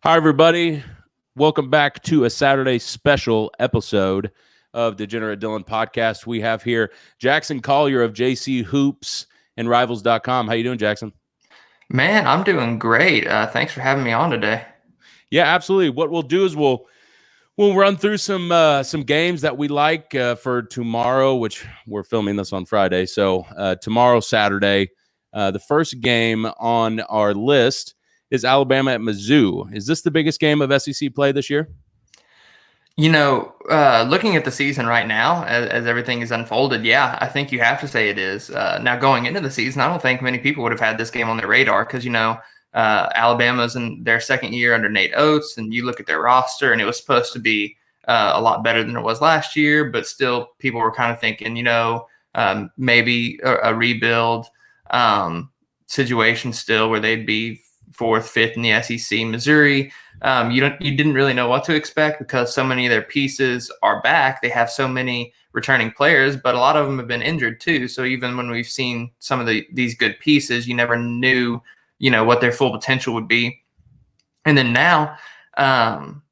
Hi, everybody. Welcome back to a Saturday special episode of Degenerate Dillon podcast. We have here Jackson Collier of JC Hoops and Rivals.com. How you doing, Jackson? Man, I'm doing great. Thanks for having me on today. Yeah, absolutely. What we'll do is we'll run through some games that we like for tomorrow, which we're filming this on Friday. So tomorrow, Saturday, the first game on our list is Alabama at Mizzou. Is this the biggest game of SEC play this year? Looking at the season right now, as everything is unfolded, yeah, I think you have to say it is. Now, going into the season, I don't think many people would have had this game on their radar because, Alabama's in their second year under Nate Oates, and you look at their roster, and it was supposed to be a lot better than it was last year, but still people were kind of thinking, maybe a rebuild situation still where they'd be fourth, fifth in the SEC. Missouri, you didn't really know what to expect because so many of their pieces are back. They have so many returning players, but a lot of them have been injured too. So even when we've seen some of these good pieces, you never knew, what their full potential would be. And then now, come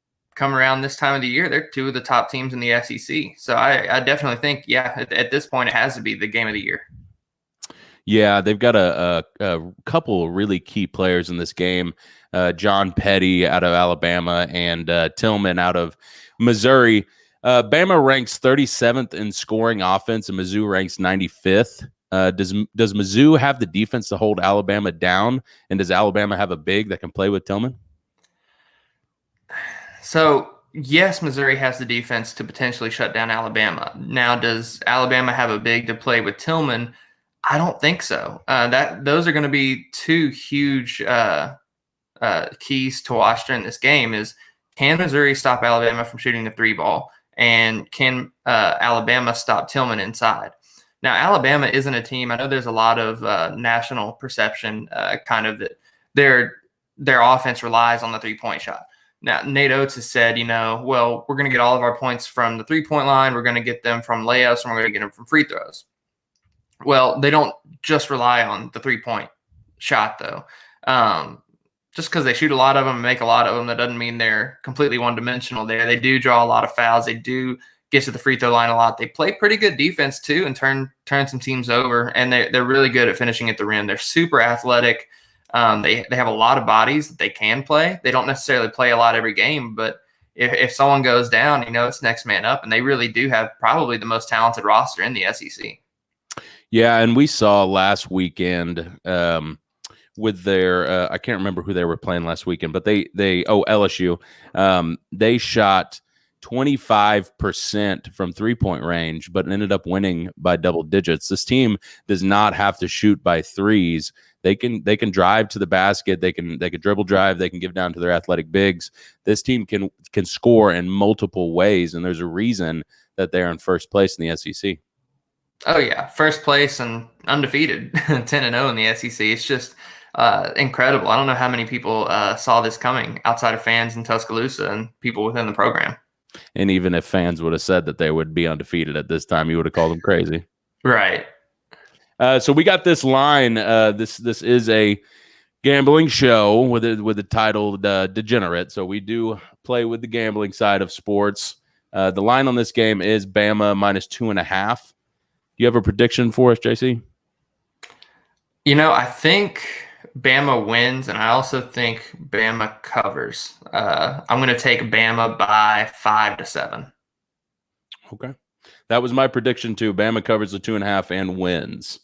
around this time of the year, they're two of the top teams in the SEC. So I definitely think, at this point, it has to be the game of the year. Yeah, they've got a couple of really key players in this game. John Petty out of Alabama and Tillman out of Missouri. Bama ranks 37th in scoring offense, and Mizzou ranks 95th. Does Mizzou have the defense to hold Alabama down, and does Alabama have a big that can play with Tillman? So, yes, Missouri has the defense to potentially shut down Alabama. Now, does Alabama have a big to play with Tillman? I don't think so. Those are going to be two huge keys to watch during this game. Is can Missouri stop Alabama from shooting the three ball, and can Alabama stop Tillman inside? Now, Alabama isn't a team. I know there's a lot of national perception, kind of that their offense relies on the 3-point shot. Now, Nate Oates has said, we're going to get all of our points from the 3-point line. We're going to get them from layups, and we're going to get them from free throws. Well, they don't just rely on the 3-point shot, though. Just because they shoot a lot of them and make a lot of them, that doesn't mean they're completely one-dimensional there. They do draw a lot of fouls. They do get to the free throw line a lot. They play pretty good defense, too, and turn some teams over, and they're really good at finishing at the rim. They're super athletic. They have a lot of bodies that they can play. They don't necessarily play a lot every game, but if someone goes down, it's next man up, and they really do have probably the most talented roster in the SEC. Yeah, and we saw last weekend with their I can't remember who they were playing last weekend, but LSU. They shot 25% from 3-point range, but ended up winning by double digits. This team does not have to shoot by threes. They can drive to the basket. They can dribble drive. They can give down to their athletic bigs. This team can score in multiple ways, and there's a reason that they're in first place in the SEC. Oh, yeah. First place and undefeated, 10-0 in the SEC. It's just incredible. I don't know how many people saw this coming outside of fans in Tuscaloosa and people within the program. And even if fans would have said that they would be undefeated at this time, you would have called them crazy. Right. So we got this line. This is a gambling show with the title Degenerate. So we do play with the gambling side of sports. The line on this game is Bama -2.5. Do you have a prediction for us, JC? I think Bama wins, and I also think Bama covers. I'm going to take Bama by 5-7. Okay. That was my prediction, too. Bama covers the 2.5 and wins.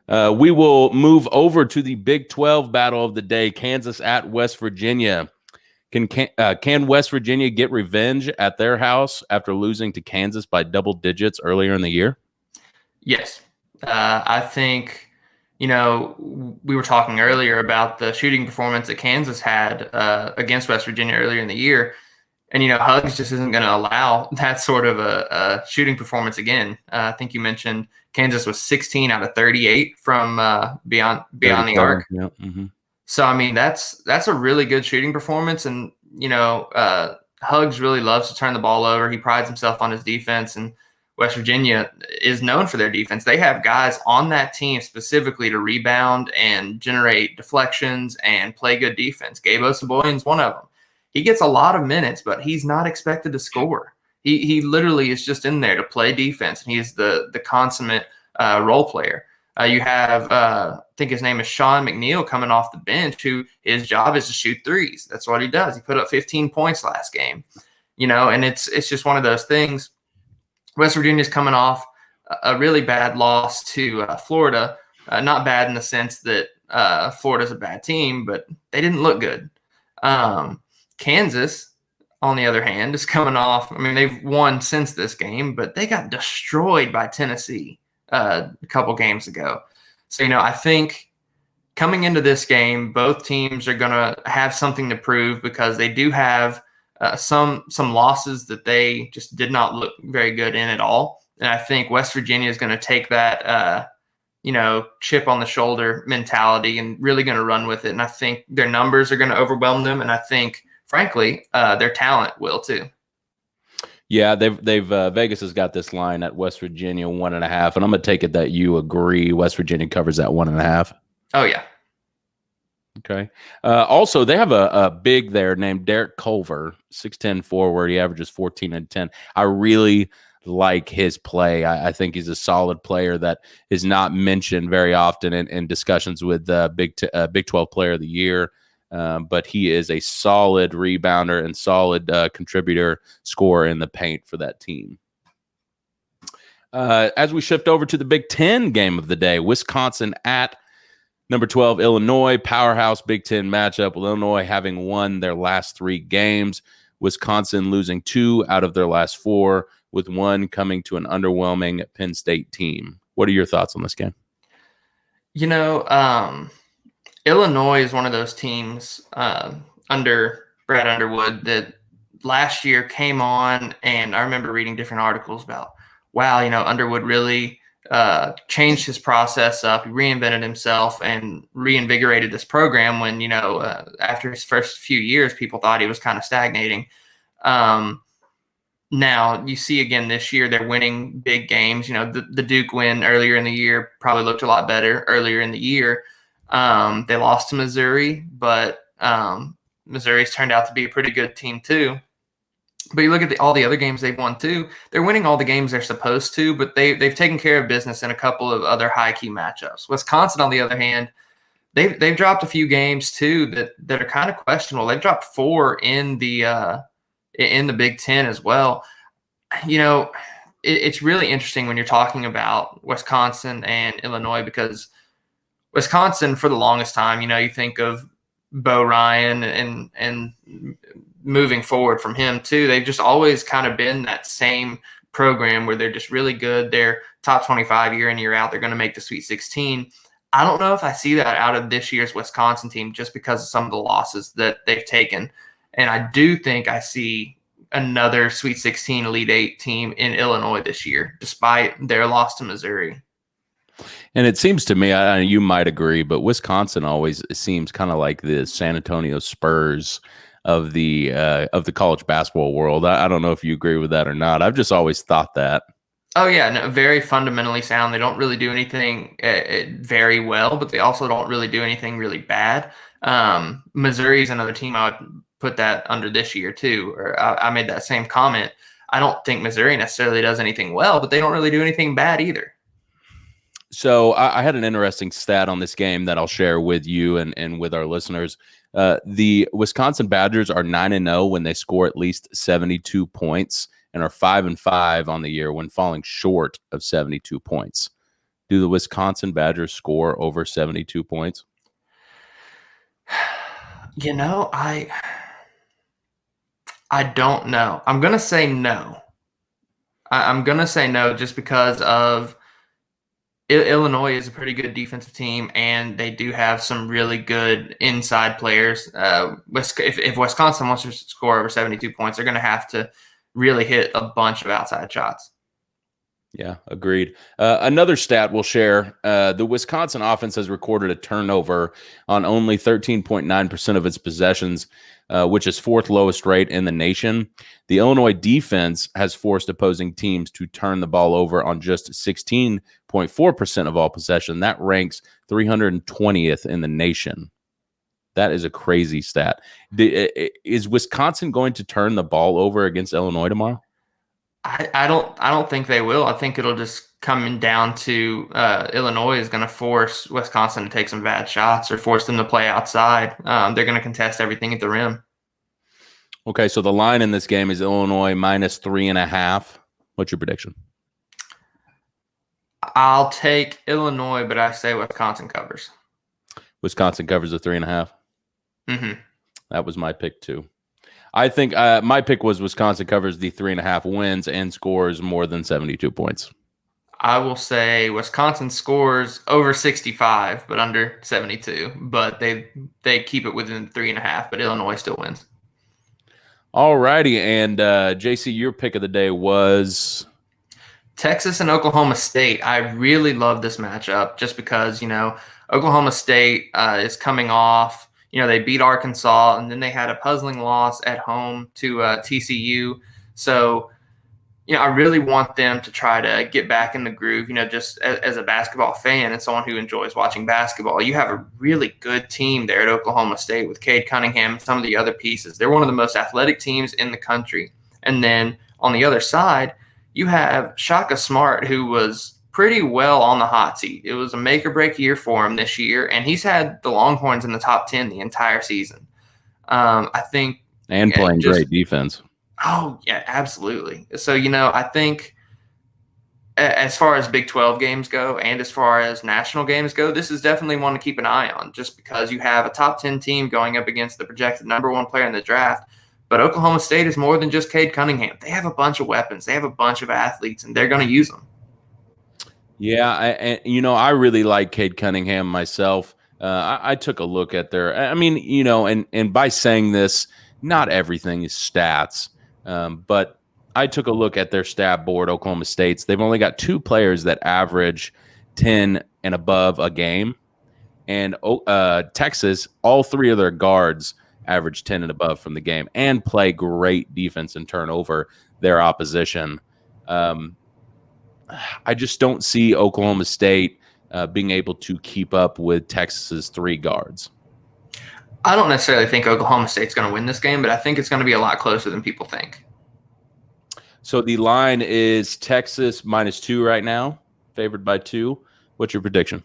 We will move over to the Big 12 battle of the day, Kansas at West Virginia. Can West Virginia get revenge at their house after losing to Kansas by double digits earlier in the year? Yes. I think, we were talking earlier about the shooting performance that Kansas had against West Virginia earlier in the year. And, Hugs just isn't going to allow that sort of a shooting performance again. I think you mentioned Kansas was 16 out of 38 from beyond the arc. Yeah. Mm-hmm. So, I mean, that's a really good shooting performance. And, Hugs really loves to turn the ball over. He prides himself on his defense. And West Virginia is known for their defense. They have guys on that team specifically to rebound and generate deflections and play good defense. Gabe Osabuoyen's one of them. he gets a lot of minutes, but he's not expected to score. He literally is just in there to play defense, and he's the consummate role player. You have, I think his name is Sean McNeil coming off the bench, who his job is to shoot threes. That's what he does. He put up 15 points last game, and it's just one of those things. West Virginia's coming off a really bad loss to Florida. Not bad in the sense that Florida's a bad team, but they didn't look good. Kansas, on the other hand, is coming off. I mean, they've won since this game, but they got destroyed by Tennessee a couple games ago. So, I think coming into this game, both teams are going to have something to prove because they do have some losses that they just did not look very good in at all. And I think West Virginia is going to take that, chip on the shoulder mentality and really going to run with it. And I think their numbers are going to overwhelm them. And I think, frankly, their talent will too. Yeah, they've Vegas has got this line at West Virginia 1.5, and I'm gonna take it that you agree West Virginia covers that 1.5. Oh yeah. Okay. Also, they have a big there named Derek Culver, 6'10" forward. He averages 14 and 10. I really like his play. I think he's a solid player that is not mentioned very often in discussions with Big 12 Player of the Year. But he is a solid rebounder and solid contributor, scorer in the paint for that team. As we shift over to the Big Ten game of the day, Wisconsin at number 12, Illinois, powerhouse Big Ten matchup, with Illinois having won their last 3 games, Wisconsin losing 2 out of their last 4, with 1 coming to an underwhelming Penn State team. What are your thoughts on this game? Illinois is one of those teams under Brad Underwood that last year came on, and I remember reading different articles about, wow, Underwood really changed his process up. He reinvented himself and reinvigorated this program when, after his first few years, people thought he was kind of stagnating. Now you see again this year, they're winning big games. The Duke win earlier in the year probably looked a lot better earlier in the year. They lost to Missouri, but Missouri's turned out to be a pretty good team too. But you look at all the other games they've won too. They're winning all the games they're supposed to, but they've taken care of business in a couple of other high key matchups. Wisconsin, on the other hand, they've dropped a few games too that are kind of questionable. They've dropped 4 in the Big Ten as well. It's really interesting when you're talking about Wisconsin and Illinois, because Wisconsin, for the longest time, you think of Bo Ryan and moving forward from him too. They've just always kind of been that same program where they're just really good. They're top 25 year in, year out. They're going to make the Sweet 16. I don't know if I see that out of this year's Wisconsin team just because of some of the losses that they've taken. And I do think I see another Sweet 16 Elite 8 team in Illinois this year, despite their loss to Missouri. And it seems to me, you might agree, but Wisconsin always seems kind of like the San Antonio Spurs of the college basketball world. I don't know if you agree with that or not. I've just always thought that. Oh yeah, no, very fundamentally sound. They don't really do anything very well, but they also don't really do anything really bad. Missouri is another team I would put that under this year too. Or I made that same comment. I don't think Missouri necessarily does anything well, but they don't really do anything bad either. So I had an interesting stat on this game that I'll share with you and with our listeners. The Wisconsin Badgers are 9-0 when they score at least 72 points, and are 5-5 on the year when falling short of 72 points. Do the Wisconsin Badgers score over 72 points? I don't know. I'm going to say no. I'm going to say no just because of Illinois is a pretty good defensive team, and they do have some really good inside players. If Wisconsin wants to score over 72 points, they're going to have to really hit a bunch of outside shots. Yeah, agreed. Another stat we'll share, the Wisconsin offense has recorded a turnover on only 13.9% of its possessions, which is 4th lowest rate in the nation. The Illinois defense has forced opposing teams to turn the ball over on just 16.4% of all possession. That ranks 320th in the nation. That is a crazy stat. Is Wisconsin going to turn the ball over against Illinois tomorrow? I don't think they will. I think it'll just come down to Illinois is going to force Wisconsin to take some bad shots or force them to play outside. They're going to contest everything at the rim. Okay, so the line in this game is Illinois minus 3.5. What's your prediction? I'll take Illinois, but I say Wisconsin covers. Wisconsin covers the 3.5. Mm-hmm. That was my pick too. I think my pick was Wisconsin covers the 3.5, wins and scores more than 72 points. I will say Wisconsin scores over 65, but under 72. But they keep it within 3.5. But Illinois still wins. All righty, and JC, your pick of the day was Texas and Oklahoma State. I really love this matchup just because Oklahoma State is coming off. They beat Arkansas, and then they had a puzzling loss at home to TCU. So, I really want them to try to get back in the groove, just as a basketball fan and someone who enjoys watching basketball. You have a really good team there at Oklahoma State with Cade Cunningham and some of the other pieces. They're one of the most athletic teams in the country. And then on the other side, you have Shaka Smart, who was pretty well on the hot seat. It was a make or break year for him this year, and he's had the Longhorns in the top 10 the entire season. I think, and playing great defense. Oh yeah, absolutely. So I think as far as Big 12 games go, and as far as national games go, this is definitely one to keep an eye on, just because you have a top 10 team going up against the projected #1 player in the draft. But Oklahoma State is more than just Cade Cunningham. They have a bunch of weapons. They have a bunch of athletes, and they're going to use them. Yeah, I really like Cade Cunningham myself. I took a look at their. I mean, and by saying this, not everything is stats, but I took a look at their stat board. Oklahoma State's. They've only got 2 players that average 10 and above a game, and Texas, all 3 of their guards average 10 and above from the game and play great defense and turn over their opposition. I just don't see Oklahoma State being able to keep up with Texas's 3 guards. I don't necessarily think Oklahoma State's going to win this game, but I think it's going to be a lot closer than people think. So the line is Texas -2 right now, favored by 2. What's your prediction?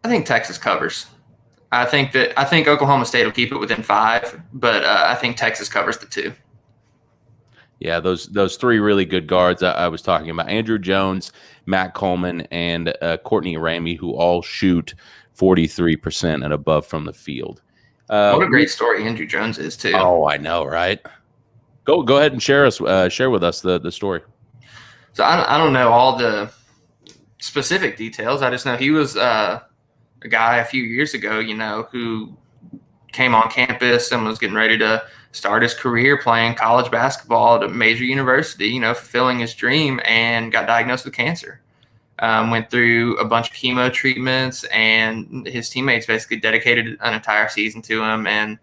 I think Texas covers. I think Oklahoma State will keep it within 5, but I think Texas covers the 2. Yeah, those 3 really good guards I was talking about: Andrew Jones, Matt Coleman, and Courtney Ramey, who all shoot 43% and above from the field. What a great story Andrew Jones is too. Oh, I know, right? Go ahead and share with us the story. So I don't know all the specific details. I just know he was a guy a few years ago, who came on campus and was getting ready to start his career playing college basketball at a major university, fulfilling his dream, and got diagnosed with cancer. Went through a bunch of chemo treatments, and his teammates basically dedicated an entire season to him. And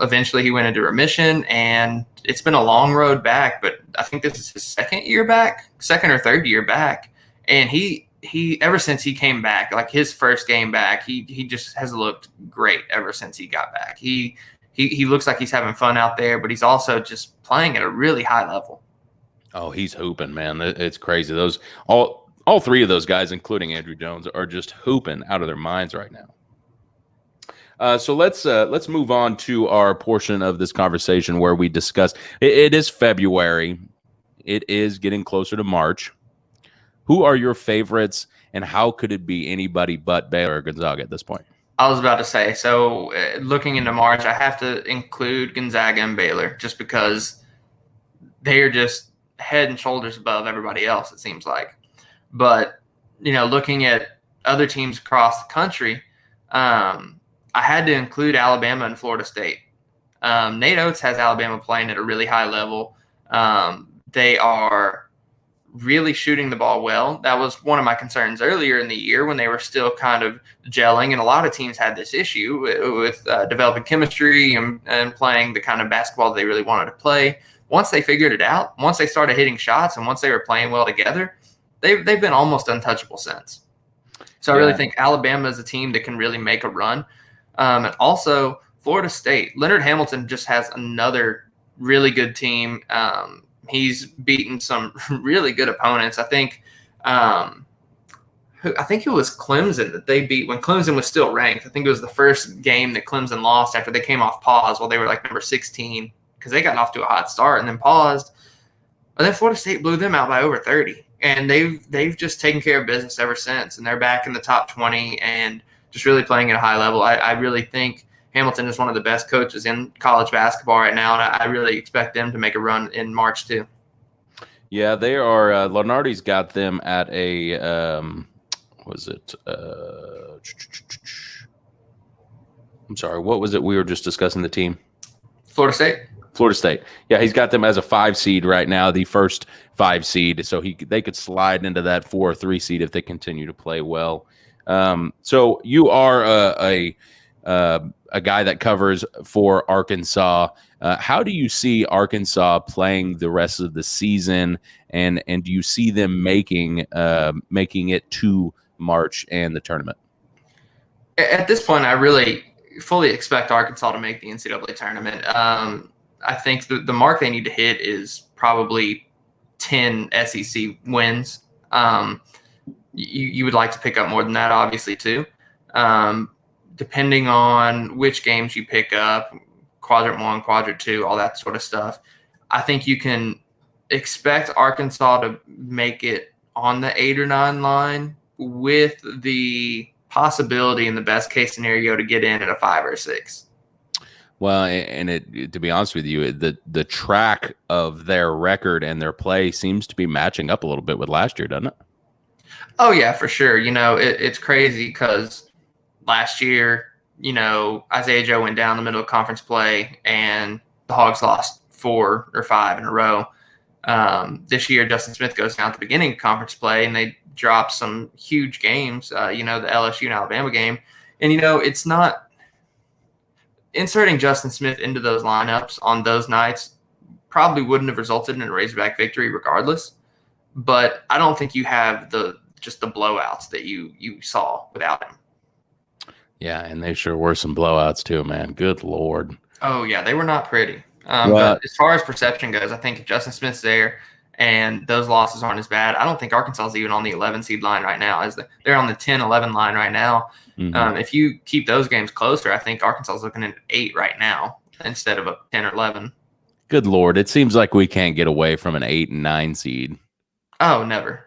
eventually he went into remission, and it's been a long road back, but I think this is his second or third year back. And he ever since he came back, like his first game back, he just has looked great ever since he got back. He looks like he's having fun out there, but he's also just playing at a really high level. Oh, he's hooping, man. It's crazy. Those all 3 of those guys, including Andrew Jones, are just hooping out of their minds right now. So let's move on to our portion of this conversation where we discuss. It is February. It is getting closer to March. Who are your favorites, and how could it be anybody but Baylor or Gonzaga at this point? I was about to say, so looking into March, I have to include Gonzaga and Baylor just because they are just head and shoulders above everybody else, it seems like. But, looking at other teams across the country, I had to include Alabama and Florida State. Nate Oates has Alabama playing at a really high level. They are really shooting the ball well. That was one of my concerns earlier in the year when they were still kind of gelling, and a lot of teams had this issue with developing chemistry and playing the kind of basketball they really wanted to play. Once they figured it out, once they started hitting shots, and once they were playing well together, they've been almost untouchable since. So I really think Alabama is a team that can really make a run. And also Florida State. Leonard Hamilton just has another really good team. He's beaten some really good opponents. I think it was Clemson that they beat when Clemson was still ranked. I think it was the first game that Clemson lost after they came off pause while they were like number 16 because they got off to a hot start and then paused. And then Florida State blew them out by over 30. And they've just taken care of business ever since. And they're back in the top 20 and just really playing at a high level. I really think Hamilton is one of the best coaches in college basketball right now, and I really expect them to make a run in March too. Yeah, they are. Lenardi's got them at a I'm sorry, what was it? We were just discussing the team. Florida State. Florida State. Yeah, he's got them as a 5 seed right now, the first 5 seed. So they could slide into that 4 or 3 seed if they continue to play well. So you are a guy that covers for Arkansas. How do you see Arkansas playing the rest of the season, and do you see them making it to March and the tournament? At this point, I really fully expect Arkansas to make the NCAA tournament. I think the mark they need to hit is probably 10 SEC wins. You would like to pick up more than that, obviously, too. Depending on which games you pick up, quadrant 1, quadrant 2, all that sort of stuff, I think you can expect Arkansas to make it on the 8 or 9 line with the possibility in the best case scenario to get in at a 5 or 6. Well, and to be honest with you, the track of their record and their play seems to be matching up a little bit with last year, doesn't it? Oh, yeah, for sure. It's crazy because last year, Isaiah Joe went down the middle of conference play and the Hogs lost 4 or 5 in a row. This year, Justin Smith goes down at the beginning of conference play and they drop some huge games, the LSU and Alabama game. And, it's not inserting Justin Smith into those lineups on those nights probably wouldn't have resulted in a Razorback victory regardless. But I don't think you have the blowouts that you saw without him. Yeah, and they sure were some blowouts too, man. Good Lord. Oh, yeah, they were not pretty. But as far as perception goes, I think if Justin Smith's there and those losses aren't as bad, I don't think Arkansas is even on the 11 seed line right now. They're on the 10-11 line right now. Mm-hmm. If you keep those games closer, I think Arkansas is looking at 8 right now instead of a 10 or 11. Good Lord. It seems like we can't get away from an 8 and 9 seed. Oh, never.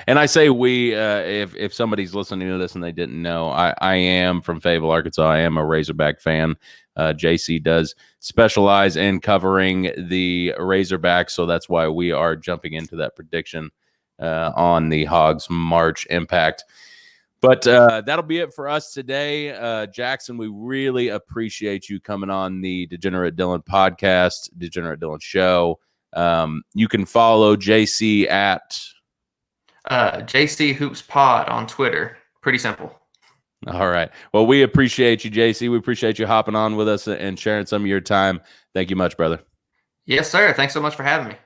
And I say we, if somebody's listening to this and they didn't know, I am from Fayetteville, Arkansas. I am a Razorback fan. JC does specialize in covering the Razorbacks, so that's why we are jumping into that prediction on the Hogs March impact. But that'll be it for us today. Jackson, we really appreciate you coming on the Degenerate Dillon podcast, Degenerate Dillon Show. You can follow JC at JC Hoops Pod on Twitter. Pretty simple. All right. Well, we appreciate you, JC. We appreciate you hopping on with us and sharing some of your time. Thank you much, brother. Yes, sir. Thanks so much for having me.